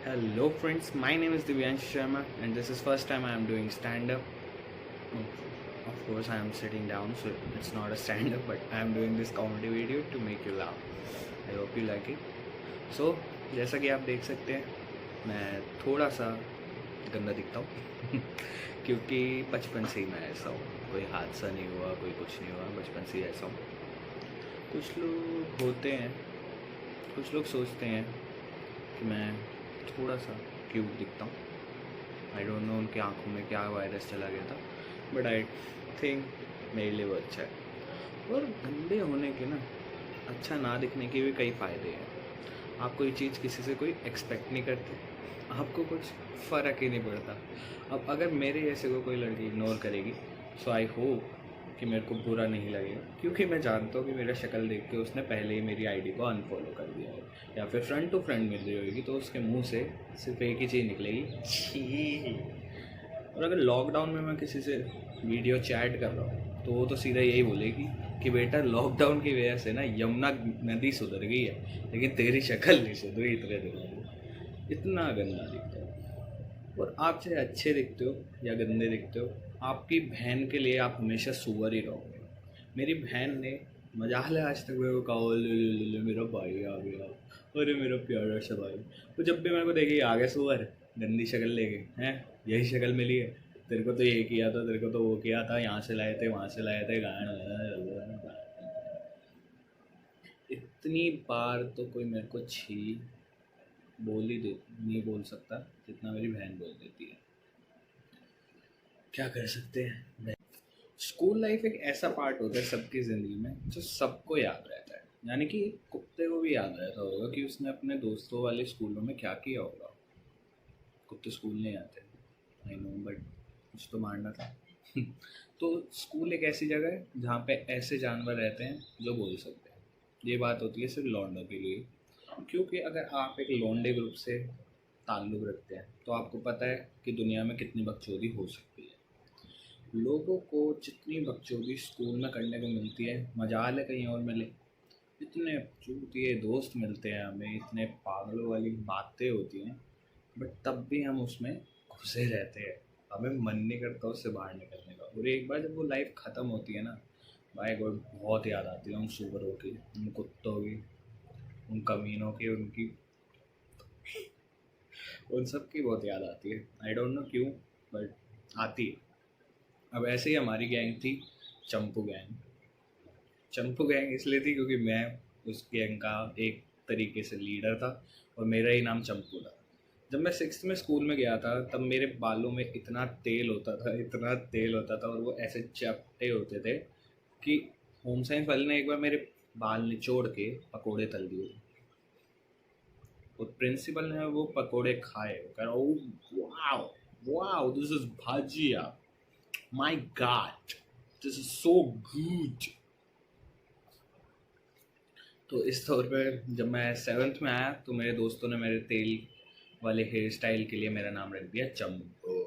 Hello friends, my name is Divyansh Sharma and this is first time I am doing stand up. Of course I am sitting down, so it's not a stand up, but I am doing this comedy video to make you laugh. I hope you like it. So जैसा कि आप देख सकते हैं मैं थोड़ा सा गंदा दिखता हूँ क्योंकि बचपन से ही मैं ऐसा हूँ। कोई हादसा नहीं हुआ, कोई कुछ नहीं हुआ, बचपन से ही ऐसा हूँ। कुछ लोग होते हैं, कुछ लोग सोचते हैं कि मैं थोड़ा सा क्यूट दिखता हूँ। आई डोंट नो उनकी आंखों में क्या वायरस चला गया था, बट आई थिंक मेरे लिए वो अच्छा है। और गंदे होने के ना, अच्छा ना दिखने के भी कई फ़ायदे हैं। आप कोई चीज़ किसी से कोई एक्सपेक्ट नहीं करते, आपको कुछ फ़र्क ही नहीं पड़ता। अब अगर मेरे जैसे को कोई लड़की इग्नोर करेगी, सो आई होप कि मेरे को बुरा नहीं लगेगा, क्योंकि मैं जानता हूँ कि मेरा शक्ल देख के उसने पहले ही मेरी आईडी को अनफॉलो कर दिया है, या फिर फ्रेंड टू फ्रेंड मिल रही होगी तो उसके मुंह से सिर्फ एक ही चीज़ निकलेगी, छी। और अगर लॉकडाउन में मैं किसी से वीडियो चैट कर रहा हूँ तो वो तो सीधा यही बोलेगी कि बेटा लॉकडाउन की वजह से ना यमुना नदी सुधर गई है, लेकिन तेरी शक्ल नहीं सुधरी इतने दिनों में। इतना गंदा दिखता है। और आप चाहे अच्छे दिखते हो या गंदे दिखते हो, आपकी बहन के लिए आप हमेशा सुअर ही रहोगे। मेरी बहन ने मजाक है आज तक मेरे को कहा, ले मेरा भाई आ गया, अरे मेरा प्यारा सा भाई। तो जब भी मेरे को देखे आ गया सुअर, गंदी शक्ल लेके, हैं यही शक्ल मिली है, तेरे को तो ये किया था, तेरे को तो वो किया था, यहाँ से लाए थे वहाँ से लाए थे, गान। इतनी बार तो कोई मेरे को छी बोल ही दे, नहीं बोल सकता जितना मेरी बहन बोल देती है। क्या कर सकते हैं। स्कूल लाइफ एक ऐसा पार्ट होता है सबकी ज़िंदगी में जो सबको याद रहता है। यानी कि कुत्ते को भी याद रहता होगा कि उसने अपने दोस्तों वाले स्कूलों में क्या किया होगा। कुत्ते स्कूल नहीं आते, आई नो, बट कुछ तो मारना था तो स्कूल एक ऐसी जगह है जहाँ पे ऐसे जानवर रहते हैं जो बोल सकते हैं। ये बात होती है सिर्फ लौंडों के लिए, क्योंकि अगर आप एक लौंडे ग्रुप से ताल्लुक़ रखते हैं तो आपको पता है कि दुनिया में कितनी बकचोदी हो सकती है। लोगों को जितनी बकचोदी स्कूल में करने को मिलती है, मजाल है कहीं और मिले। इतने चूतिए दोस्त मिलते हैं हमें, इतने पागलों वाली बातें होती हैं, बट तब भी हम उसमें घुसे रहते हैं। हमें मन नहीं करता उससे बाहर निकलने का। और एक बार जब वो लाइफ ख़त्म होती है ना, भाई गॉड बहुत याद आती है उन सुअरों की, उन कुत्तों की, उन कमीनों की, उनकी उन सब की बहुत याद आती है। आई डोंट नो क्यों, बट आती है। अब ऐसे ही हमारी गैंग थी, चंपू गैंग। चंपू गैंग इसलिए थी क्योंकि मैं उस गैंग का एक तरीके से लीडर था और मेरा ही नाम चंपू था। जब मैं 6th में स्कूल में गया था तब मेरे बालों में इतना तेल होता था, इतना तेल होता था, और वो ऐसे चपटे होते थे कि होम साइंस वाले ने एक बार मेरे बाल निचोड़ के पकोड़े तल दिए। और प्रिंसिपल ने वो पकोड़े खाए, कहा oh wow wow this is bhajiya, my God this is so good. तो इस तौर पे जब मैं 7th में आया तो मेरे दोस्तों ने मेरे तेल वाले हेयर स्टाइल के लिए मेरा नाम रख दिया चंपू।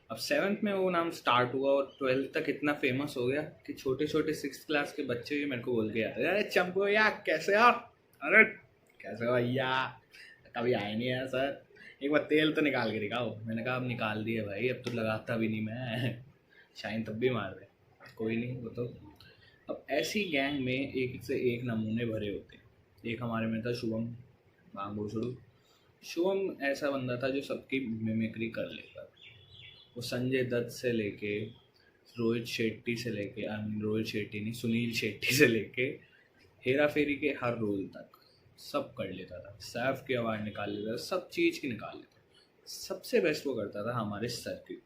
अब 7th में वो नाम स्टार्ट हुआ और 12th तक इतना फेमस हो गया कि छोटे छोटे 6th क्लास के बच्चे भी मेरे को बोल के आते, अरे चंपू या कैसे हो, अरे कैसे हो भैया, कभी आए नहीं है सर, एक बार तेल तो निकाल के दिखाओ। मैंने कहा अब निकाल दिए भाई, अब तो लगाता भी नहीं मैं शाइन तब भी मार रहे, कोई नहीं वो तो। अब ऐसी गैंग में एक से एक नमूने भरे होते हैं। एक हमारे में था शुभम बांगो शुरू। शुभम ऐसा बंदा था जो सबकी मिमिक्री कर लेता था। वो संजय दत्त से लेके रोहित शेट्टी से लेके, रोहित शेट्टी नहीं, सुनील शेट्टी से लेके हेरा फेरी के हर रोल तक सब कर लेता था। सैफ की आवाज़ निकाल लेता था, सब चीज़ की निकाल लेता था। सबसे बेस्ट वो करता था हमारे सर की,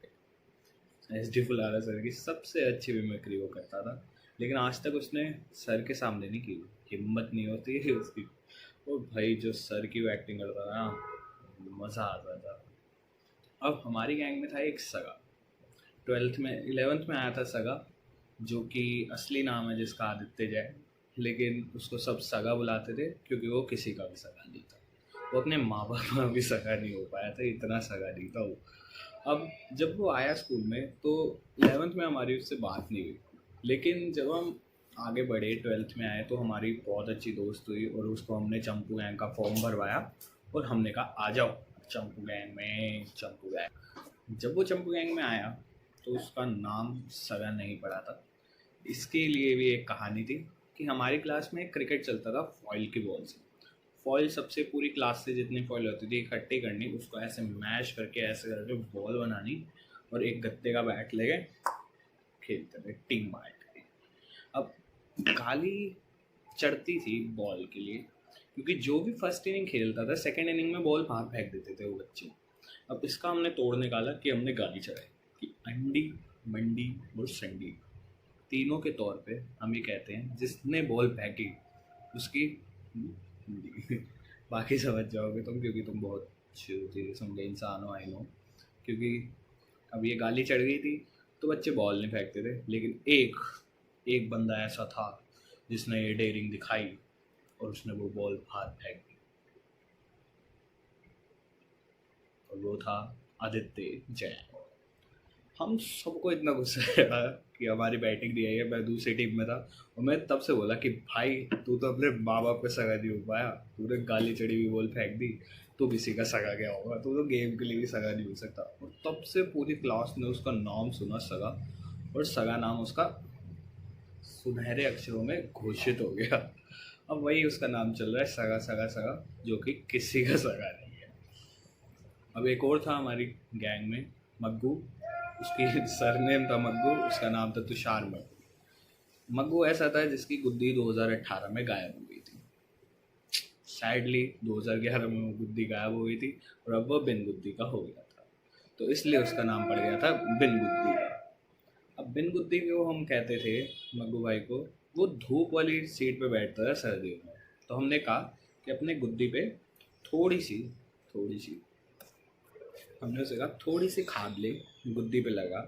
एस डी फुलारा सर की सबसे अच्छी मिमिक्री वो करता था। लेकिन आज तक उसने सर के सामने नहीं की, हिम्मत नहीं होती है उसकी। वो भाई जो सर की वो एक्टिंग करता था ना, मज़ा आता था। अब हमारी गैंग में था एक सगा, 12th में 11th में आया था सगा, जो कि असली नाम है जिसका आदित्य जय, लेकिन उसको सब सगा बुलाते थे क्योंकि वो किसी का भी सगा नहीं था। वो अपने माँ बाप का भी सगा नहीं हो पाया था, इतना सगा नहीं था वो। अब जब वो आया स्कूल में तो 11th में हमारी उससे बात नहीं हुई, लेकिन जब हम आगे बढ़े 12th में आए तो हमारी बहुत अच्छी दोस्त हुई और उसको हमने चंपू गैंग का फॉर्म भरवाया और हमने कहा आ जाओ चंपू गैंग में चंपू गैंग। जब वो चंपू गैंग में आया तो उसका नाम सगा नहीं पड़ा था। इसके लिए भी एक कहानी थी कि हमारी क्लास में क्रिकेट चलता था फॉइल की बॉल से। फॉइल सबसे पूरी क्लास से जितनी फॉइल होती थी इकट्ठी करनी, उसको ऐसे मैश करके ऐसे करके बॉल बनानी और एक गत्ते का बैट लेके खेलते थे टीम बांट के। अब गाली चढ़ती थी बॉल के लिए क्योंकि जो भी फर्स्ट इनिंग खेलता था सेकंड इनिंग में बॉल बाहर फेंक देते थे वो बच्चे। अब इसका हमने तोड़ निकाला कि हमने गाली चढ़ाई कि अंडी मंडी और संडी तीनों के तौर पे हम ये कहते हैं जिसने बॉल फेंकी उसकी बाकी समझ जाओगे तुम क्योंकि तुम बहुत धीरे समझे इंसान हो, आई नो। क्योंकि अब ये गाली चढ़ गई थी तो बच्चे बॉल नहीं फेंकते थे, लेकिन एक बंदा ऐसा था जिसने ये डेयरिंग दिखाई और उसने वो बॉल बाहर फेंक दी और वो था आदित्य जैन। हम सबको इतना गुस्सा आया कि हमारी बैटिंग नहीं आई है, मैं दूसरी टीम में था और मैं तब से बोला कि भाई तू तो अपने माँ बाप का सगा नहीं हो पाया, तूने गाली चढ़ी हुई बॉल फेंक दी, तू किसी का सगा क्या होगा, तू तो गेम के लिए भी सगा नहीं हो सकता। और तब से पूरी क्लास ने उसका नाम सुना सगा, और सगा नाम उसका सुनहरे अक्षरों में घोषित हो गया। अब वही उसका नाम चल रहा है सगा सगा सगा, जो कि किसी का सगा नहीं है। अब एक और था हमारी गैंग में मग्गू, उसकी सरनेम था मग्गू, उसका नाम था तुषार मग्गू। मग्गू ऐसा था जिसकी गुद्दी 2018 में गायब हो गई थी। सैडली 2011 में वो गुद्दी गायब हो गई थी और अब वो बिन गुद्दी का हो गया था, तो इसलिए उसका नाम पड़ गया था बिन गुद्दी का। अब बिन गुद्दी को हम कहते थे मग्गू भाई को, वो धूप वाली सीट पे बैठता था सर्दियों में, तो हमने कहा कि अपने गुद्दी पे थोड़ी सी हमने उसे कहा थोड़ी सी खाद ले, गुद्दी पे लगा,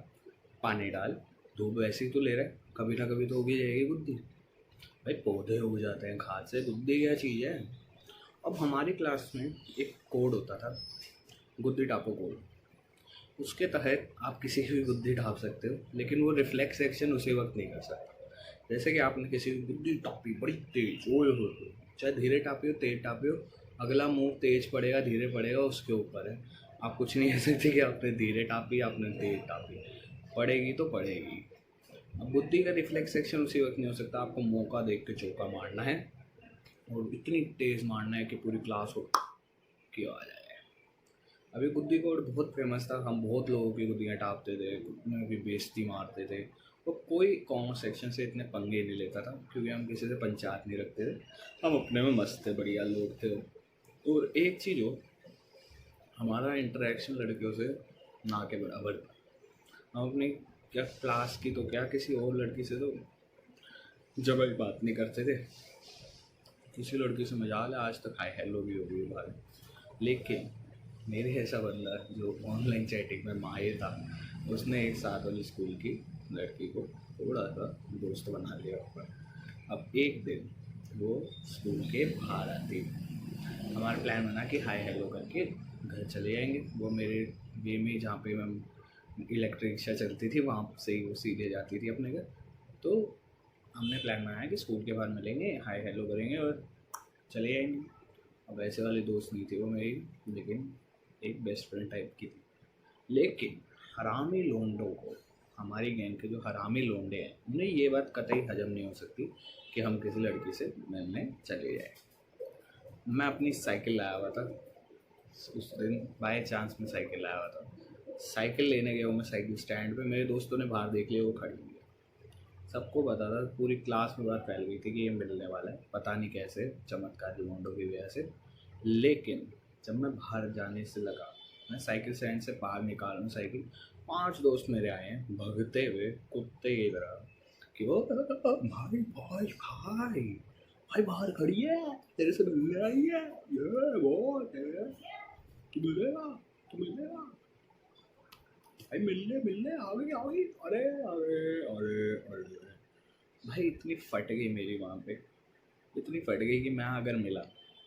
पानी डाल, धूप वैसे ही तो ले रहा है, कभी ना कभी तो उगी जाएगी गुद्दी। भाई पौधे उग जाते हैं खाद से, गुद्दी क्या चीज़ है। अब हमारी क्लास में एक कोड होता था, गुद्दी टापो कोड। उसके तहत आप किसी की भी गुद्दी टाप सकते हो, लेकिन वो रिफ्लेक्स एक्शन उसी वक्त नहीं कर सकता। जैसे कि आपने किसी की गुद्दी टापी बड़ी तेज, हो चाहे धीरे टापी हो तेज टापी हो, अगला मूव तेज पड़ेगा धीरे पड़ेगा उसके ऊपर है। आप कुछ नहीं कह सकते कि आपने धीरे टापी आपने तेज टापी, पड़ेगी तो पड़ेगी। अब बुद्धि का रिफ्लेक्स एक्शन उसी वक्त नहीं हो सकता, आपको मौका देख के चौका मारना है और इतनी तेज़ मारना है कि पूरी क्लास हो कि आ जाए। अभी गुद्दी कोड बहुत फेमस था, हम बहुत लोगों की गुद्दियाँ टापते थे, उनकी बेइज्जती मारते थे, और कोई कॉमर्स सेक्शन से इतने पंगे नहीं लेता था क्योंकि हम किसी से पंचायत नहीं रखते थे, हम अपने में मस्त थे, बढ़िया लोग थे। और एक चीज़ हो, हमारा इंटरेक्शन लड़कियों से ना के बराबर था। हम अपनी क्या क्लास की तो क्या किसी और लड़की से तो जब भी बात नहीं करते थे। किसी लड़की से मजाल है आज तक हाय हेलो भी हो गई बात, लेकिन मेरे ऐसा बंदा जो ऑनलाइन चैटिंग में माहिर था, उसने एक साथ वाली स्कूल की लड़की को थोड़ा सा दोस्त बना लिया ऊपर। अब एक दिन वो स्कूल के बाहर आती, हमारा प्लान बना कि हाय हेलो करके घर चले जाएंगे। वो मेरे वे में जहाँ पे मैं इलेक्ट्रिक रिक्शा चलती थी वहाँ से ही वो सीधे जाती थी अपने घर। तो हमने प्लान बनाया कि स्कूल के बाहर मिलेंगे, हाय हेलो करेंगे और चले जाएंगे। अब ऐसे वाली दोस्त नहीं थी वो मेरी, लेकिन एक बेस्ट फ्रेंड टाइप की थी। लेकिन हरामी लोंडों को, हमारी गैंग के जो हरामी लोंडे हैं, उन्हें ये बात कतई हजम नहीं हो सकती कि हम किसी लड़की से मिलने चले जाए। मैं अपनी साइकिल लाया हुआ था उस दिन, बाय चांस में साइकिल लाया हुआ था। साइकिल लेने गया हूँ मैं साइकिल स्टैंड पे, मेरे दोस्तों ने बाहर देख लिया, वो खड़ी हुई है। सबको पता था, पूरी क्लास में बात फैल गई थी कि ये मिलने वाला है, पता नहीं कैसे चमत्कारी लोंडों की वजह से। लेकिन जब मैं बाहर जाने से लगा, मैं साइकिल स्टैंड से बाहर निकाल रहा हूँ साइकिल, 5 दोस्त मेरे आए हैं भगते हुए कुत्ते की तरह कि वो भाई भाई भाई भाई बाहर खड़ी है, तेरे से मिलने आई है, ये बहुत है, तू मिलेगा भाई, मिलने आ गई। अरे अरे अरे अरे भाई, इतनी फट गई मेरी वहाँ पे, इतनी फट गई कि मैं अगर मिला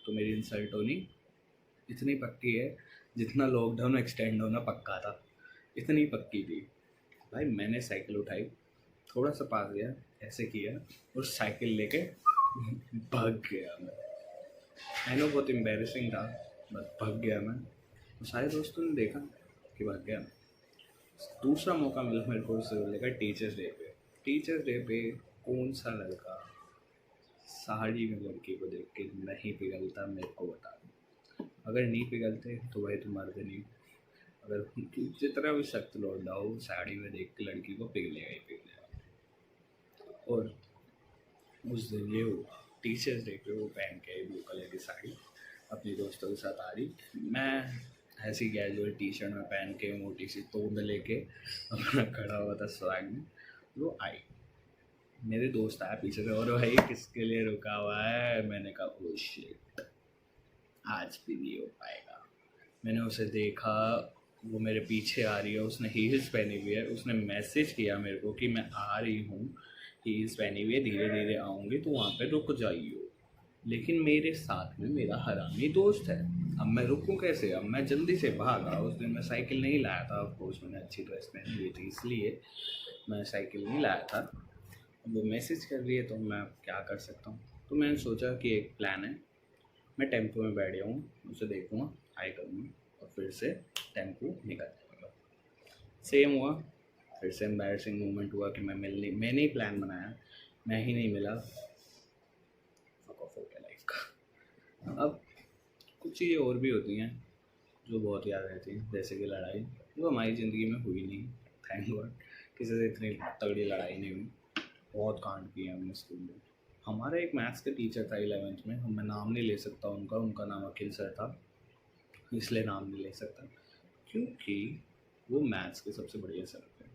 तो मेरी इंसल्ट होनी इतनी पक्की है जितना लॉकडाउन एक्सटेंड होना पक्का था, इतनी पक्की थी। भाई मैंने साइकिल उठाई, थोड़ा सा पास गया, ऐसे किया और साइकिल लेके भाग गया मैं। आई नो बहुत एम्बेरसिंग था, बट भाग गया मैं। तो सारे दोस्तों ने देखा कि भाग गया। दूसरा मौका मिला मेरे को उससे बोलने का टीचर्स डे पे। टीचर्स डे पे कौन सा लड़का साड़ी में लड़की को देख के नहीं पिघलता, मेरे को बता दो। अगर नहीं पिघलते तो भाई तुम मर्द नहीं। अगर जितना भी सख्त लौंडा हो, साड़ी में देख के लड़की को पिघलेगा ही पिघलेगा। और उस दिन ये हुआ, टीचर्स डे पे वो पहन के आई ब्लू कलर की साड़ी, अपने दोस्तों के साथ आ रही। मैं ऐसी कैजुअल टी शर्ट में पहन के मोटी सी तोड़ लेके अपना खड़ा हुआ था स्वैग में। वो आई, मेरे दोस्त आया पीछे से, और भाई किसके लिए रुका हुआ है? मैंने कहा ओ शिट, आज भी नहीं हो पाएगा। मैंने उसे देखा, वो मेरे पीछे आ रही है, उसने हील्स पहनी हुई है। उसने मैसेज किया मेरे को कि मैं आ रही हूँ, हील्स पहनी हुई है, धीरे धीरे आऊँगी, तो वहाँ पे रुक जाइयो। लेकिन मेरे साथ में मेरा हरामी दोस्त है, अब मैं रुकूं कैसे? अब मैं जल्दी से भागा। उस दिन मैं साइकिल नहीं लाया था, ऑफकोर्स मैंने अच्छी ड्रेस पहनी हुई थी इसलिए मैं साइकिल नहीं लाया था। अब वो मैसेज कर रही है तो मैं क्या कर सकता हूँ। तो मैंने सोचा कि एक प्लान है, मैं टेम्पो में बैठ जाऊँ, उसे देखूँगा, हाई करूँगा और फिर से टेम्पो निकल जाएगा। सेम हुआ, फिर से एम्बैरसिंग मोमेंट हुआ कि मैंने ही प्लान बनाया, मैं ही नहीं मिला। फक ऑफ हो गया लाइफ का। अब कुछ चीज़ें और भी होती हैं जो बहुत याद रहती हैं, जैसे कि लड़ाई, जो हमारी ज़िंदगी में हुई नहीं, थैंक गॉड। किसी से इतनी तगड़ी लड़ाई नहीं हुई। बहुत कांड किए हमने स्कूल में। हमारा एक मैथ्स का टीचर था 11th में, मैं नाम नहीं ले सकता उनका नाम अखिल सर था। इसलिए नाम नहीं ले सकता क्योंकि वो मैथ्स के सबसे बढ़िया सर थे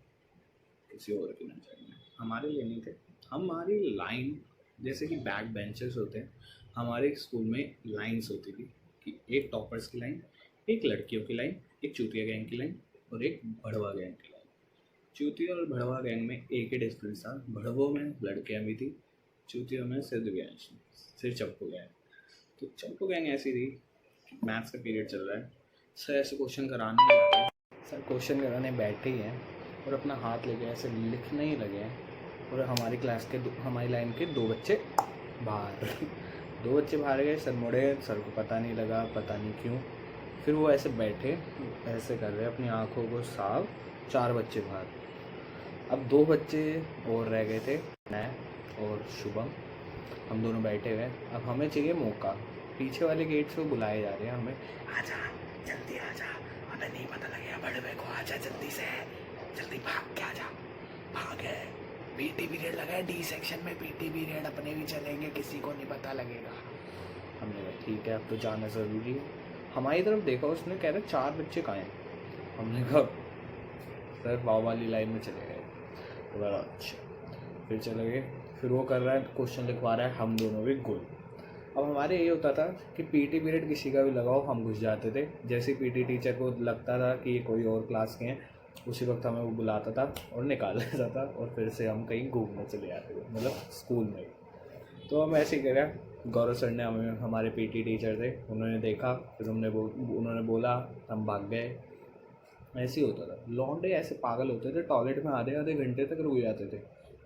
किसी और की नज़र में, हमारे लिए नहीं थे। हमारी लाइन, जैसे कि बैक बेंचर्स होते हैं, हमारे स्कूल में लाइन्स होती थी कि एक टॉपर्स की लाइन, एक लड़कियों की लाइन, एक चूतिया गैंग की लाइन और एक भड़वा गैंग की लाइन। चूतिया और भड़वा गैंग में एक ही डिफरेंस था, भड़वों में लड़कियाँ भी थी, चूतियों में सिर्फ गैंग, सिर्फ चप्पू गैंग। तो चप्पू गैंग ऐसी थी, मैथ्स का पीरियड चल रहा है, सर ऐसे क्वेश्चन कराने ही लगे, सर क्वेश्चन कराने बैठे ही हैं और अपना हाथ लेके ऐसे लिखने ही लगे हैं। और हमारी क्लास के हमारी लाइन के दो बच्चे बाहर दो बच्चे बाहर गए, सर मुड़े, सर को पता नहीं लगा, पता नहीं क्यों। फिर वो ऐसे बैठे, ऐसे कर रहे अपनी आँखों को साफ, 4 बच्चे बाहर। अब 2 बच्चे और रह गए थे, मैं और शुभम, हम दोनों बैठे हुए। अब हमें चाहिए मौका, पीछे वाले गेट से वो बुलाए जा रहे हैं हमें, आजा जल्दी आजा, हमें नहीं पता लगेगा बड़े को, आजा जल्दी से, जल्दी भाग के आजा। भागे, पीटी पीरियड लगा है, डी सेक्शन में पीटी पीरियड, अपने भी चलेंगे, किसी को नहीं पता लगेगा। हमने कहा ठीक है, अब तो जाना ज़रूरी है। हमारी तरफ देखा, उसने कह रहा 4 बच्चे कहाँ हैं। हमने कहा सर वाव वाली लाइन में चले गए। बोला अच्छा, फिर चले गए। फिर वो कर रहा है, क्वेश्चन लिखवा रहा है, हम दोनों भी गुल। अब हमारे ये होता था कि पीटी पीरियड किसी का भी लगाओ, हम घुस जाते थे। जैसे पीटी टीचर को लगता था कि ये कोई और क्लास के हैं, उसी वक्त हमें वो बुलाता था और निकाल देता था, और फिर से हम कहीं घूमने चले जाते थे, मतलब स्कूल में। तो हम ऐसे ही करें, गौरव सर ने हमें, हमारे पीटी टीचर थे, उन्होंने देखा, फिर उन्होंने बोला, हम भाग गए। ऐसे ही होता था। लौंडे ऐसे पागल होते थे, टॉयलेट में आधे आधे घंटे तक रुक जाते थे,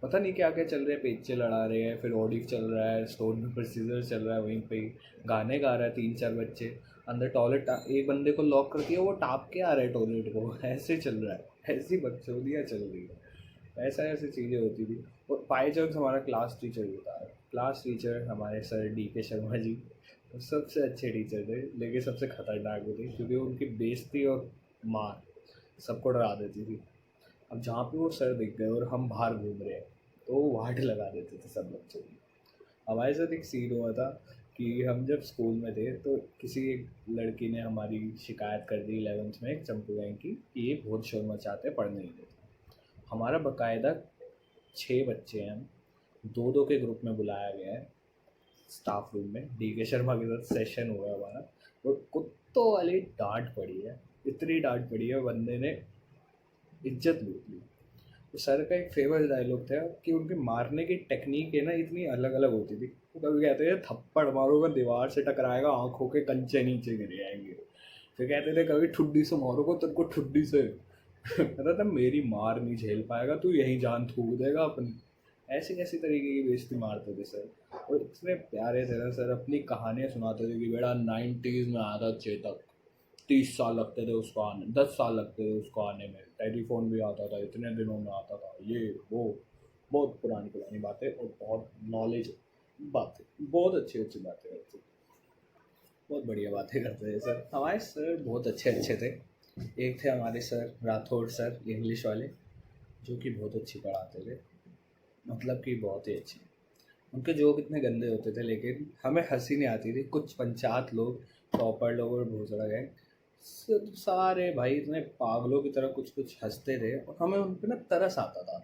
पता नहीं क्या क्या चल रहा है, पेचे लड़ा रहे हैं, फिर ऑडिव चल रहा है, स्टोन पेपर सीजर चल रहा है, वहीं पे गाने गा रहा है 3-4 बच्चे अंदर। टॉयलेट एक बंदे को लॉक कर दिया, वो टाप के आ रहा है टॉयलेट को, ऐसे चल रहा है, ऐसी बकचोदियाँ चल रही है। ऐसी चीज़ें होती थी। और पाई जॉन्स हमारा क्लास टीचर होता है, क्लास टीचर हमारे सर DK शर्मा जी, वो सबसे अच्छे टीचर थे, लेकिन सबसे खतरनाक भी थे, क्योंकि उनकी बेइज्जती और मार सबको डरा देती थी। अब जहाँ पे वो सर दिख गए और हम बाहर घूम रहे हैं, तो वो वाट लगा देते थे सब बच्चों की। हमारे साथ एक सीन हुआ था कि हम जब स्कूल में थे, तो किसी एक लड़की ने हमारी शिकायत कर दी 11th में, एक चंपू गैंग की, कि ये बहुत शोर मचाते, पढ़ने नहीं देते। हमारा बाकायदा 6 बच्चे हैं, हम 2-2 के ग्रुप में बुलाया गया है स्टाफ रूम में, DK शर्मा के साथ सेशन हुआ है हमारा, और कुत्तों वाली डांट पड़ी है, इतनी डांट पड़ी है, बंदे ने इज्जत लूट ली। तो सर का एक फेमस डायलॉग था कि उनके मारने की टेक्निक है ना, इतनी अलग अलग होती थी। वो कभी कहते थे थप्पड़ मारोगा दीवार से टकराएगा, आंखों के कंचे नीचे गिर जाएंगे। फिर कहते थे कभी ठुड्डी से मारोगे तुमको ठुड्डी से कहता था मेरी मार नहीं झेल पाएगा, तू यहीं जान थूक देगा अपनी। ऐसी ऐसी तरीके की बेइज्जती मारते थे सर, और इतने प्यारे थे ना सर, अपनी कहानियाँ सुनाते थे कि बेटा 90s में आया था चेतक, 30 साल लगते थे उसको आने, 10 साल लगते थे उसको आने में, टेलीफोन भी आता था इतने दिनों में आता था, ये वो बहुत पुरानी पुरानी बातें और बहुत नॉलेज बातें, बहुत अच्छी अच्छी बातें करते थे, बहुत बढ़िया बातें करते थे सर। हमारे सर बहुत अच्छे अच्छे थे। एक थे हमारे सर राठौड़ सर, इंग्लिश वाले, जो कि बहुत अच्छी पढ़ाते थे, मतलब कि बहुत ही अच्छी। उनके जोक इतने गंदे होते थे लेकिन हमें हंसी नहीं आती थी। कुछ पंचायत लोग, टॉपर लोग और भोसड़ा गैंग, सारे भाई इतने पागलों की तरह कुछ कुछ हंसते थे और हमें उन पर ना तरस आता था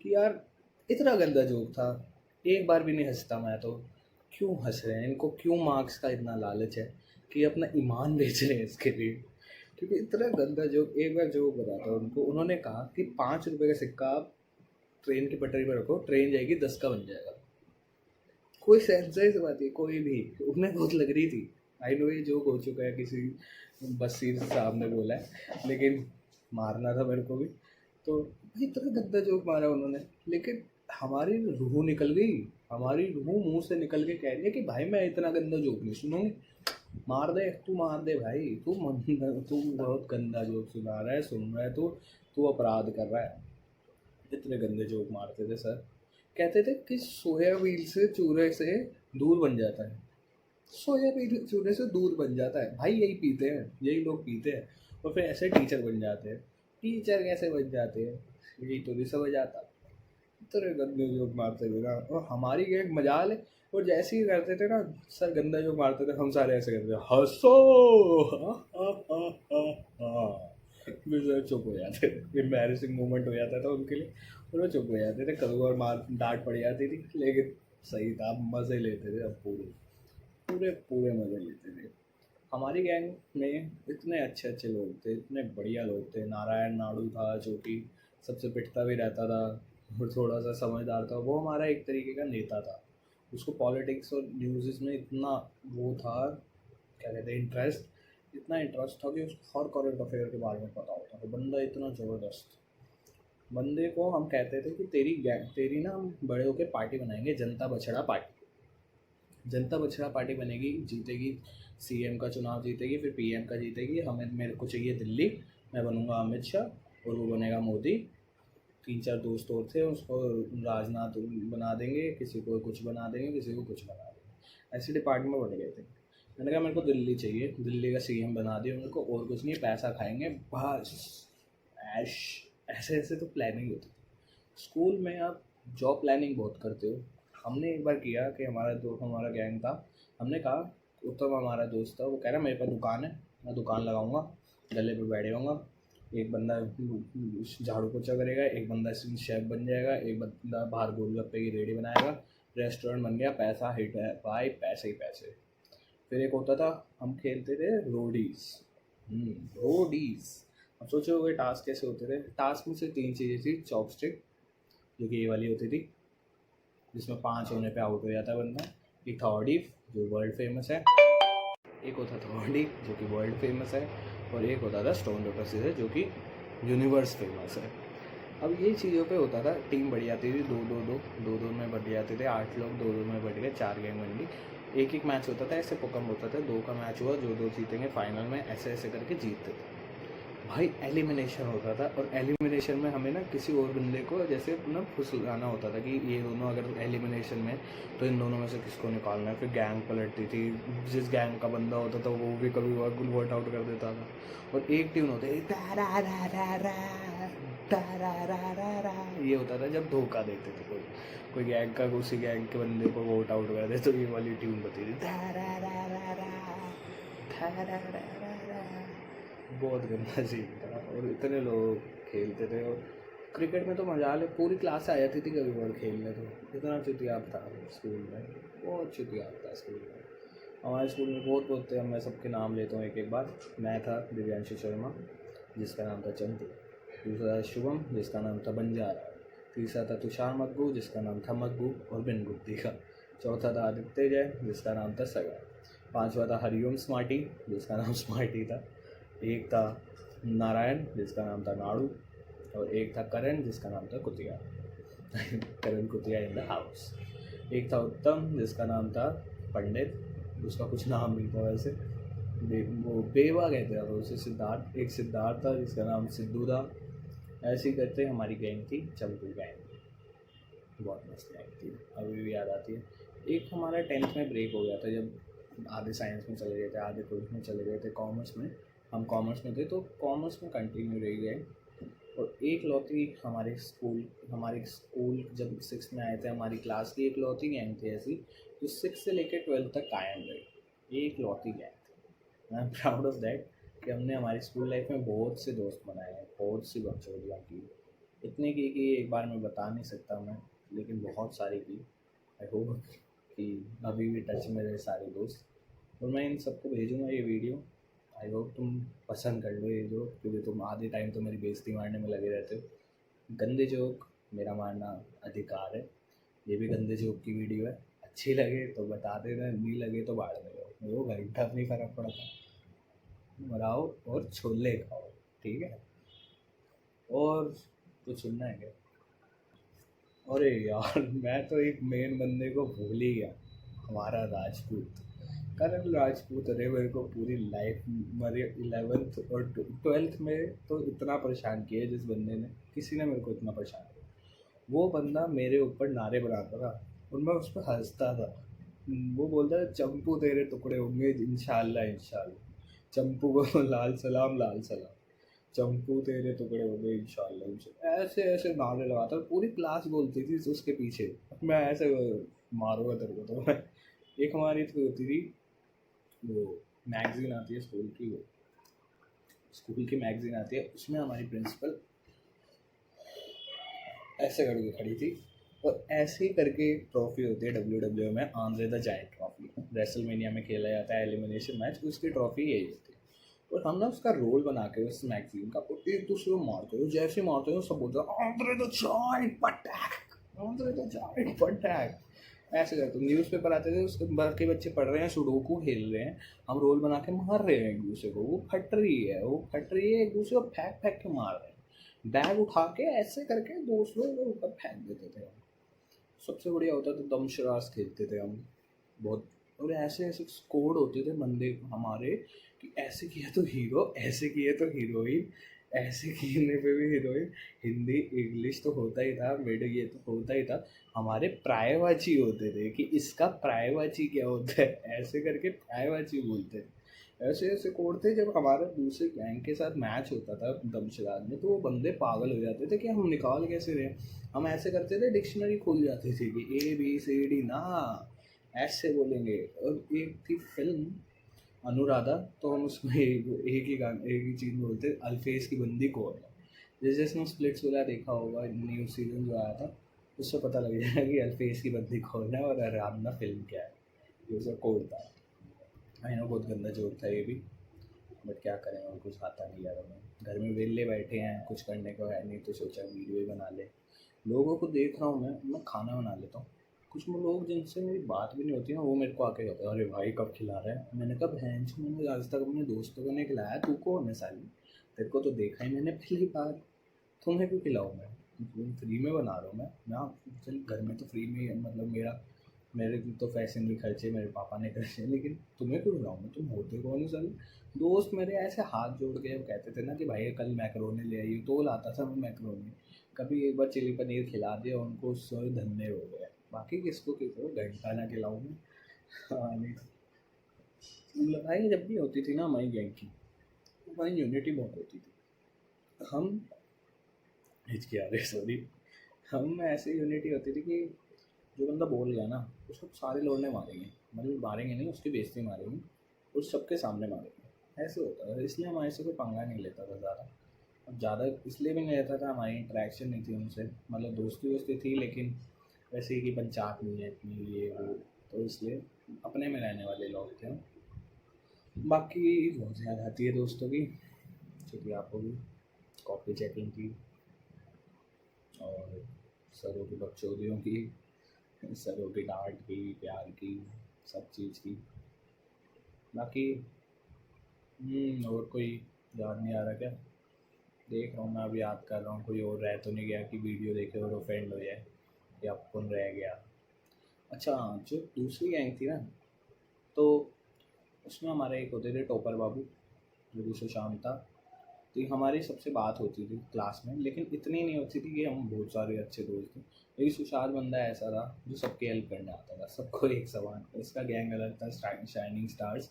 कि यार इतना गंदा जोक था, एक बार भी नहीं हंसता मैं तो, क्यों हंस रहे हैं, इनको क्यों मार्क्स का इतना लालच है कि अपना ईमान बेच रहे हैं इसके लिए, क्योंकि इतना गंदा जोक। एक बार जोक बताता हूँ उनको, उन्होंने कहा कि 5 रुपये का सिक्का आप ट्रेन की पटरी पर रखो, ट्रेन जाएगी 10 का बन जाएगा। कोई सेंस है इस बात की, कोई भी। उन्हें बहुत लग रही थी, आई नो ये जोक हो चुका है, किसी बसीर साहब ने बोला है, लेकिन मारना था मेरे को भी, तो इतना गंदा जोक मारा उन्होंने। लेकिन हमारी रूह निकल गई, हमारी रूह मुंह से निकल के कह रही है कि भाई मैं इतना गंदा जोक नहीं सुनूंगी, मार दे तू, मार दे भाई, तू बहुत गंदा जोक सुना रहा है, सुन रहा है, तू अपराध कर रहा है। इतने गंदे जोक मारते थे सर। कहते थे कि सोयाबीन से चूरे से दूध बन जाता है, सोयाबीन चूरे से दूध बन जाता है भाई, यही पीते हैं, यही लोग पीते हैं और फिर ऐसे टीचर बन जाते हैं। टीचर कैसे बन जाते हैं यही तो नहीं समझ आता। इतने गंदे जोक मारते थे ना, और हमारी गैंग मजाल है, और जैसे ही करते थे ना सर गंदा जोक मारते थे, हम सारे ऐसे करते थे हंसो, फिर सर चुप हो जाते थे, एम्बैरेसिंग मोमेंट हो जाता था उनके लिए, और वो चुप हो जाते थे, कभी और मार डांट पड़ जाती थी, लेकिन सही था, मज़े लेते थे अब पूरे पूरे पूरे मज़े लेते थे। हमारी गैंग में इतने अच्छे अच्छे लोग थे, इतने बढ़िया लोग थे। नारायण नाड़ू था जो कि सबसे पिटता भी रहता था और थोड़ा सा समझदार था, वो हमारा एक तरीके का नेता था। उसको पॉलिटिक्स और न्यूज़ में इतना वो था, क्या कहते हैं, इंटरेस्ट, इतना इंटरेस्ट था कि उसको हर करंट अफेयर के बारे में पता होता था। बंदा इतना ज़बरदस्त, बंदे को हम कहते थे कि तेरी ना हम बड़े होकर पार्टी बनाएंगे, जनता बछड़ा पार्टी। जनता बछड़ा पार्टी बनेगी, जीतेगी, सीएम का चुनाव जीतेगी, फिर पीएम का जीतेगी, हमें मेरे को चाहिए दिल्ली, मैं बनूंगा अमित शाह और वो बनेगा मोदी। 3-4 दोस्त और थे, उसको राजनाथ बना देंगे, किसी को कुछ बना देंगे, किसी को कुछ बना देंगे, ऐसे डिपार्टमेंट बन गए थे। मैंने कहा मेरे को दिल्ली चाहिए, दिल्ली का सीएम बना दिया मेरे को, और कुछ नहीं, पैसा खाएंगे बस, ऐश। ऐसे ऐसे तो प्लानिंग होती थी स्कूल में। आप जॉब प्लानिंग बहुत करते हो। हमने एक बार किया कि हमारा गैंग था, हमने कहा, उत्तम हमारा दोस्त था, वो कह रहा मेरे पास दुकान है, मैं दुकान लगाऊंगा, गले पे बैठे होऊंगा, एक बंदा झाड़ू पोछा करेगा, एक बंदा शेफ बन जाएगा, एक बंदा बाहर गोलगप्पे की रेडी बनाएगा, रेस्टोरेंट बन गया, पैसा हिट है भाई, पैसे ही पैसे। फिर एक होता था, हम खेलते थे रोडीज। रोडीज, अब सोचो वो टास्क कैसे होते थे। टास्क में से 3 चीज़ें थी, चॉपस्टिक जो कि ये वाली होती थी, जिसमें 5 होने पे आउट हो जाता है बंदा, एक था ऑडिव जो वर्ल्ड फेमस है, एक होता था ऑडिव जो कि वर्ल्ड फेमस है, और एक होता था स्टोन पेपर सीजर जो कि यूनिवर्स फेमस है। अब ये चीज़ों पे होता था, टीम बढ़ जाती थी, दो में बढ़ जाते थे, 8 लोग 2-2 में बढ़ गए, 4 गैंग बन गई। एक मैच होता था, ऐसे पुकम होता था, 2 का मैच हुआ, जो 2 जीतेंगे फाइनल में, ऐसे ऐसे करके जीतते थे भाई। एलिमिनेशन होता था, और एलिमिनेशन में हमें ना किसी और बंदे को जैसे ना फुसलाना होता था कि ये दोनों अगर एलिमिनेशन में, तो इन दोनों में से किसको निकालना है। फिर गैंग पलटती थी, जिस गैंग का बंदा होता था वो भी कभी वोट आउट कर देता था, और एक टीम होती ये होता था जब धोखा देते थे कोई गैंग का उसी गैंग के बंदे को वोट आउट कर दे, तो ये वाली टीम होती थी। बहुत गंदा सीन था, और इतने लोग खेलते थे। और क्रिकेट में तो मजा ले, पूरी क्लास आ जाती थी कभी बार खेलने, तो इतना चुतियाब था स्कूल में, बहुत चुतियाब था स्कूल में। हमारे स्कूल में बहुत थे, मैं सबके नाम लेता हूँ एक एक बार। मैं था दिव्यांशु शर्मा, जिसका नाम था चंदू। दूसरा था शुभम, जिसका नाम था बंजारा। तीसरा था तुषार मग्गू, जिसका नाम था मग्गू और बिन गुप्ती का। चौथा था आदित्य जय, जिसका नाम था सगा। 5वां था हरिओम स्मार्टी, जिसका नाम स्मार्टी था। एक था नारायण, जिसका नाम था नाड़ू, और एक था करण, जिसका नाम था कुतिया। करण कुतिया इन द हाउस। एक था उत्तम, जिसका नाम था पंडित, उसका कुछ नाम नहीं था वैसे। वो बेवा कहते हैं उसे, सिद्धार्थ, एक सिद्धार्थ था जिसका नाम सिद्धू था। ऐसे ही करते हमारी गैंग थी, चंपू गैंग। बहुत मस्त गैंग थी, अभी भी याद आती है। एक हमारा 10th में ब्रेक हो गया था, जब आधे साइंस में चले गए थे, आधे कोर्स में चले गए थे, कॉमर्स में। हम कॉमर्स में थे तो कॉमर्स में कंटिन्यू रह गए। और एक लौती हमारे स्कूल जब 6th में आए थे, हमारी क्लास की एक लौती गैंग थी ऐसी जो 6 से लेकर 12 तक कायम रही। एक लौती गैंग थी। I am proud of that कि हमने हमारी स्कूल लाइफ में बहुत से दोस्त बनाए हैं, बहुत सी बकचोदियाँ की। इतने की कि एक बार मैं बता नहीं सकता मैं, लेकिन बहुत सारी की। आई होप कि अभी भी टच में रहे सारे दोस्त। और मैं इन सबको भेजूँगा ये वीडियो। आई होप तुम पसंद कर लो ये जो, क्योंकि तुम आधे टाइम तो मेरी बेइज्जती मारने में लगे रहते हो। गंदे जोक मेरा मारना अधिकार है। ये भी गंदे जोक की वीडियो है, अच्छी लगे तो बता देना, नहीं लगे तो बाढ़ में लो, मेरे को घंटा नहीं फ़र्क पड़ता। मराओ और छोले खाओ, ठीक है। और कुछ सुनना है क्या? अरे यार मैं तो एक मेन बंदे को भूल ही गया, हमारा राजपूत, करण राजपूत। अरे मेरे को पूरी लाइफ, मेरे 11th और 12th में तो इतना परेशान किया जिस बंदे ने, किसी ने मेरे को इतना परेशान किया। वो बंदा मेरे ऊपर नारे बनाता था और मैं उस पर हंसता था। वो बोलता था चंपू तेरे टुकड़े होंगे इंशाल्लाह इंशाल्लाह, चंपू को लाल सलाम लाल सलाम, चंपू तेरे टुकड़े हो गए इंशाल्लाह इंशाल्लाह, ऐसे ऐसे नारे लगाता। पूरी क्लास बोलती थी उसके पीछे, मैं ऐसे मारूंगा तेरे को तो मैं। एक हमारी तो होती थी वो, मैगजीन आती है स्कूल की, वो स्कूल की मैगजीन आती है, उसमें हमारी प्रिंसिपल ऐसे करके खड़ी थी। और ऐसे ही करके एक ट्रॉफी होती है WWE में, Andre the giant trophy, WrestleMania में खेला जाता है एलिमिनेशन मैच, उसकी ट्रॉफी यही होती है। और हम ना उसका रोल बना के उस मैगजीन का, और एक दूसरे को मारते हो, जैसे मारते हो सब बोलते हैं Andre the giant attack, Andre the giant attack. ऐसे करते न्यूज़पेपर आते थे, उसके बाकी बच्चे पढ़ रहे हैं, सुडोकू खेल रहे हैं, हम रोल बना के मार रहे हैं एक दूसरे को। वो फट रही है, एक दूसरे को फेंक फेंक के मार रहे हैं, बैग उठा के ऐसे करके दूसरों के ऊपर फेंक देते थे। सबसे बढ़िया होता था दमशराज खेलते थे हम बहुत। और ऐसे ऐसे स्कोड होते थे बंदे हमारे कि ऐसे किया तो हीरो, ऐसे किए तो हीरोइन, ऐसे खेलने पे भी हीरोइन। हिंदी इंग्लिश तो होता ही था, मेरे ये तो होता ही था। हमारे प्रायवाची होते थे कि इसका प्रायवाची क्या होता है, ऐसे करके प्रायवाची बोलते थे। ऐसे ऐसे कोड थे। जब हमारा दूसरे गैंग के साथ मैच होता था दमशराज में, तो वो बंदे पागल हो जाते थे कि हम निकाल कैसे रहे। हम ऐसे करते थे, डिक्शनरी खुल जाती थी कि ABCD ना ऐसे बोलेंगे। और एक थी फिल्म अनुराधा, तो हम उसमें एक ही चीज़ बोलते, अल्फेज की बंदी कौन है। जैसे जिसने स्प्लिट्स वाला देखा होगा, न्यू सीजन जो आया था, उससे पता लग जाएगा कि अल्फेज की बंदी कौन है और आराधना फिल्म क्या है। ये उसका कोड था। आई नो बहुत गंदा जोक था ये भी, बट क्या करें, और कुछ आता नहीं यार हमें। घर में वेले बैठे हैं, कुछ करने को है नहीं, तो सोचा वीडियो ही बना ले। लोगों को देख रहा हूँ मैं खाना बना लेता हूँ। कुछ लोग जिनसे मेरी बात भी नहीं होती ना, वो मेरे को आके कहते हैं अरे भाई कब खिला रहा है। मैंने कहा बहन जी, मैंने आज तक अपने दोस्तों को नहीं खिलाया, तू कौन है साली, तेरे को तो देखा ही मैंने पहली बार, तुम्हें क्यों खिलाऊँ मैं, फ्री में बना रहा हूँ मैं। चल घर में तो फ्री में, मतलब मेरे तो पैसे नहीं खर्चे, मेरे पापा ने खर्चे, लेकिन तुम्हें क्यों खिलाऊँ मैं, तुम होते कौन हो साली। दोस्त मेरे ऐसे हाथ जोड़ के कहते थे ना कि भाई कल मैकरोनी ले आइए, तो लाता था मैं मैकरोनी। कभी एक बार चिली पनीर खिला दिया उनको, उससे धन्य हो गए। बाकी किसको किसको घंटा ना खिलाऊँ मैं। हाँ नहीं, लड़ाई जब भी होती थी ना हमारी गैंग की, हमारी यूनिटी बहुत होती थी। हम हिचके आ रहे, सॉरी। हम ऐसी यूनिटी होती थी कि जो बंदा बोल गया ना, उसको सारे लौंडे मारेंगे, मतलब मारेंगे नहीं, उसकी बेइज्जती मारेंगे, उस सबके सामने मारेंगे। ऐसे होता था, इसलिए हमारे से कोई पंगा नहीं लेता था ज़्यादा। अब ज़्यादा इसलिए भी नहीं रहता था, हमारी इंटरेक्शन नहीं थी उनसे, मतलब दोस्ती वोस्ती थी, लेकिन वैसे ही कि पंचायत नहीं है इतनी ये वो, तो इसलिए अपने में रहने वाले लोग थे हम। बाकी बहुत याद आती है दोस्तों की, क्योंकि आपको भी कॉपी चेकिंग की, और सरों की बकचोदियों की, सरों की डांट की, प्यार की, सब चीज़ की। बाकी और कोई याद नहीं आ रहा क्या? देख रहा हूँ मैं, अभी याद कर रहा हूँ, कोई और रह तो नहीं गया कि वीडियो देखे और ऑफेंड हो जाए कि अब कौन रह गया। अच्छा, जो दूसरी गैंग थी ना, तो उसमें हमारे एक होते थे टोपर बाबू, जो कि सुशांत था। तो ये हमारी सबसे बात होती थी क्लास में, लेकिन इतनी नहीं होती थी कि हम बहुत सारे अच्छे दोस्त थे। लेकिन सुशांत बंदा ऐसा था जो सबकी हेल्प करने आता था, सबको एक समान। इसका गैंग अलग था, शाइनिंग स्टार्स।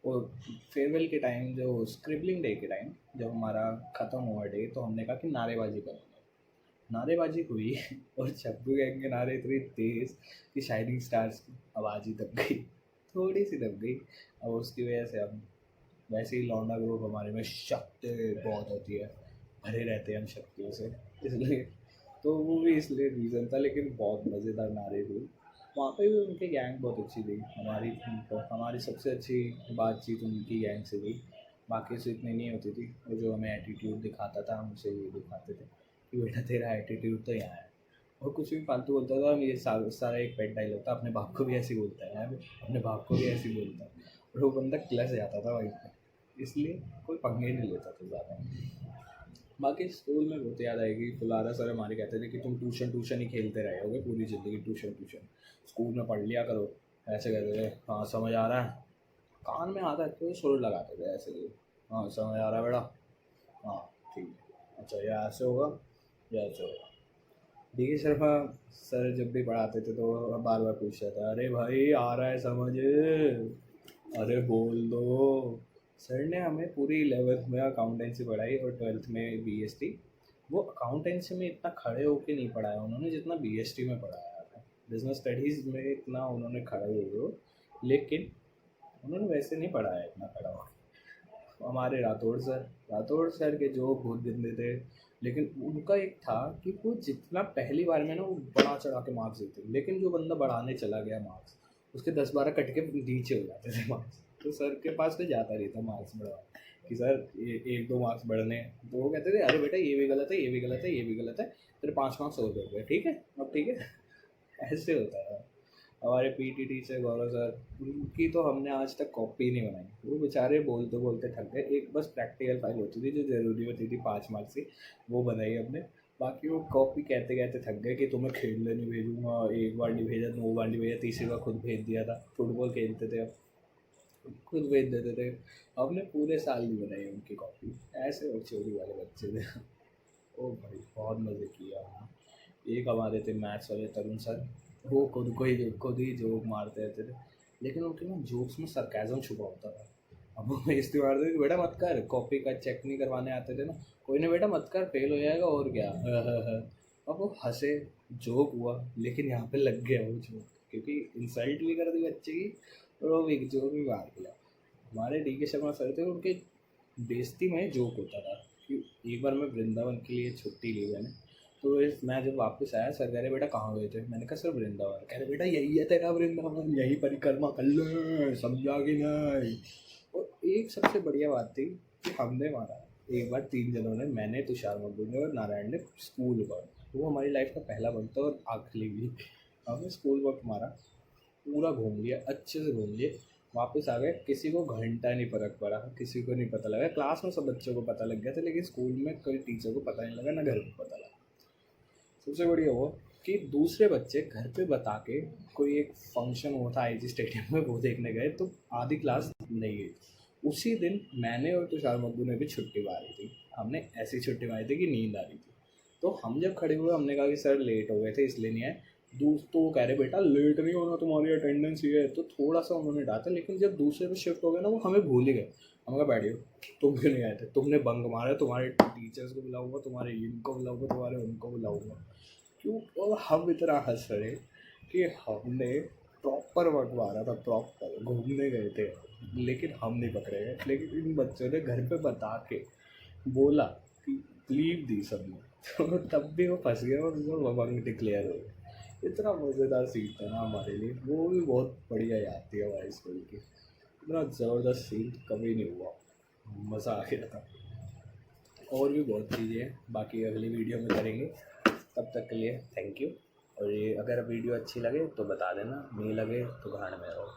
और फेयरवेल के टाइम, जो स्क्रिबलिंग डे के टाइम जब हमारा ख़त्म हुआ डे, तो हमने कहा कि नारेबाजी करेंगे। नारेबाजी हुई और चब्बू गैंग के नारे इतनी तेज़ कि शाइनिंग स्टार्स की आवाज़ ही दब गई, थोड़ी सी दब गई। अब उसकी वजह से हम, वैसे ही लौंडा ग्रुप हमारे में शक्ति बहुत होती है, भरे रहते हैं हम शक्तियों से, इसलिए तो वो भी इसलिए रीज़न था। लेकिन बहुत मज़ेदार नारे थे वहाँ पे भी। उनकी गैंग बहुत अच्छी थी, हमारी सबसे अच्छी बातचीत उनकी गैंग से थी। बाकी से इतनी नहीं होती थी। वो जो हमें एटीट्यूड दिखाता था, हम उसे ये दिखाते थे कि बेटा तेरा एटीट्यूड तो यहाँ है। और कुछ भी फालतू बोलता था। ये सारा एक पेट डायलॉग था, अपने बाप को भी ऐसे ही बोलता है यार, अपने बाप को भी ऐसे ही बोलता है। और वो बंदा क्लस जाता था वहीं पे, इसलिए कोई पंगे नहीं लेता था ज़्यादा। बाकी स्कूल में बहुत याद आएगी। फुलारा सर हमारे कहते थे कि तुम ट्यूशन ही खेलते रहे होगे पूरी ज़िंदगी, ट्यूशन स्कूल में पढ़ लिया करो। ऐसे कहते थे, हाँ समझ आ रहा है, कान में आता है तो सुर लगाते थे ऐसे ही, हाँ समझ आ रहा है बेटा, हाँ ठीक है, अच्छा ये ऐसे होगा, ये ऐसे होगा। डी शर्मा सर जब भी पढ़ाते थे तो बार बार पूछता था, अरे भाई आ रहा है समझ, अरे बोल दो। सर ने हमें पूरी 11th में अकाउंटेंसी पढ़ाई और 12th में बीएसटी। वो अकाउंटेंसी में इतना खड़े होके नहीं पढ़ाया उन्होंने जितना बीएसटी में पढ़ाया था। बिजनेस स्टडीज़ में इतना उन्होंने खड़े हो, लेकिन उन्होंने वैसे नहीं पढ़ाया इतना खड़ा हो। हमारे राठौड़ सर के जो बहुत गंदे थे। लेकिन उनका एक था कि वो जितना पहली बार में ना वो बढ़ा चढ़ा के मार्क्स देते, लेकिन जो बंदा बढ़ाने चला गया मार्क्स, उसके 10-12 कट के नीचे हो जाते थे मार्क्स। तो सर के पास तो जाता नहीं था मार्क्स बढ़वा कि सर ये 1-2 मार्क्स बढ़ने हैं। तो वो कहते थे, अरे बेटा ये भी गलत है, ये भी गलत है, ये भी गलत है, तेरे 5 मार्क्स और बढ़ गए, ठीक है अब ठीक है। ऐसे होता है। हमारे पीटी टीचर गौरव सर, उनकी तो हमने आज तक कॉपी नहीं बनाई। वो बेचारे बोलते बोलते थक गए। एक बस प्रैक्टिकल फाइल होती थी जो ज़रूरी होती थी 5 मार्क्स की, वो बनाई हमने। बाकी वो कॉपी कहते कहते थक गए कि तुम्हें खेलने नहीं भेजूँगा, एक बार नहीं भेजा, 2 बार नहीं भेजा, तीसरी बार खुद भेज दिया था। फुटबॉल खेलते थे, अब खुद भेज देते थे। हमने पूरे साल नहीं बनाई उनकी कॉपी। ऐसे और चोरी वाले बच्चे थे। ओ भाई बहुत मज़े किया हमने। एक हमारे थे मैथ्स वाले तरुण सर, वो खुद ही जोक मारते रहते थे। लेकिन उनके ना जोक्स में सरकाज़म छुपा होता था। अब वो बेइज्जती मारते थे कि बेटा मत कर, कॉपी का चेक नहीं करवाने आते थे ना, कोई नहीं बेटा मत कर, फेल हो जाएगा और क्या। अब वो हंसे, जोक हुआ, लेकिन यहाँ पे लग गया वो जोक, क्योंकि इंसल्ट भी कर दी बच्चे की और वो एक जोक भी मार दिया। हमारे डी के शर्मा सर थे, उनके बेइज्जती में जोक होता था कि एक बार मैं वृंदावन के लिए छुट्टी ली मैंने। तो मैं जब वापस आया, सर कह रहे बेटा कहाँ गए थे। मैंने कहा सर वृंदावन। कह रहे बेटा यही है तेरा वृंदावन, यही परिक्रमा कर ले, समझा कि नहीं। और एक सबसे बढ़िया बात थी कि हमने मारा एक बार 3 जनों ने, मैंने, तुषार मब्बू ने और नारायण ने, स्कूल बंक। वो हमारी लाइफ का पहला बंक था और आखिरी भी। हमने स्कूल बंक मारा, पूरा घूम लिया, अच्छे से घूम लिए, वापस आ गए। किसी को घंटा नहीं फर्क पड़ा, किसी को नहीं पता लगा। क्लास में सब बच्चों को पता लग गया था, लेकिन स्कूल में कोई टीचर को पता नहीं लगा, ना घर को पता लगा। सबसे बढ़िया वो कि दूसरे बच्चे घर पे बता के, कोई एक फंक्शन हुआ था आईजी स्टेडियम में, वो देखने गए तो आधी क्लास नहीं गई। उसी दिन मैंने और तुषार मब्बू ने भी छुट्टी मारी थी। हमने ऐसी छुट्टी मारी थी कि नींद आ रही थी। तो हम जब खड़े हुए, हमने कहा कि सर लेट हो गए थे इसलिए नहीं आए। तो कह रहे बेटा लेट नहीं होना, तुम्हारी अटेंडेंस ही है। तो थोड़ा सा उन्होंने डांटा, लेकिन जब दूसरे पे शिफ्ट हो गए ना, वो हमें भूल ही गए। हम कहा बैठियो, तुम क्यों नहीं आए थे, तुमने बंक मारा, तुम्हारे टीचर्स को बुलाऊंगा, तुम्हारे इनको बुलाऊंगा, तुम्हारे उनको बुलाऊंगा। क्यों? और हम इतना हंस रहे कि हमने प्रॉपर वर्क मारा था, प्रॉपर घूमने गए थे, लेकिन हम नहीं पकड़े गए। लेकिन इन बच्चों ने घर पे बता के बोला कि लीव दी सबने, तो तब भी वो फंस गए और वो वंक डिक्लेयर हो गए। इतना मज़ेदार सीन था ना हमारे लिए, वो भी बहुत बढ़िया याद थी हमारे स्कूल की। इतना ज़बरदस्त सीन कभी नहीं हुआ, मज़ा आ गया था। और भी बहुत चीज़ें हैं, बाकी अगली वीडियो में करेंगे। तब तक के लिए थैंक यू। और ये अगर वीडियो अच्छी लगे तो बता देना, नहीं लगे तो भाड़ में रहो।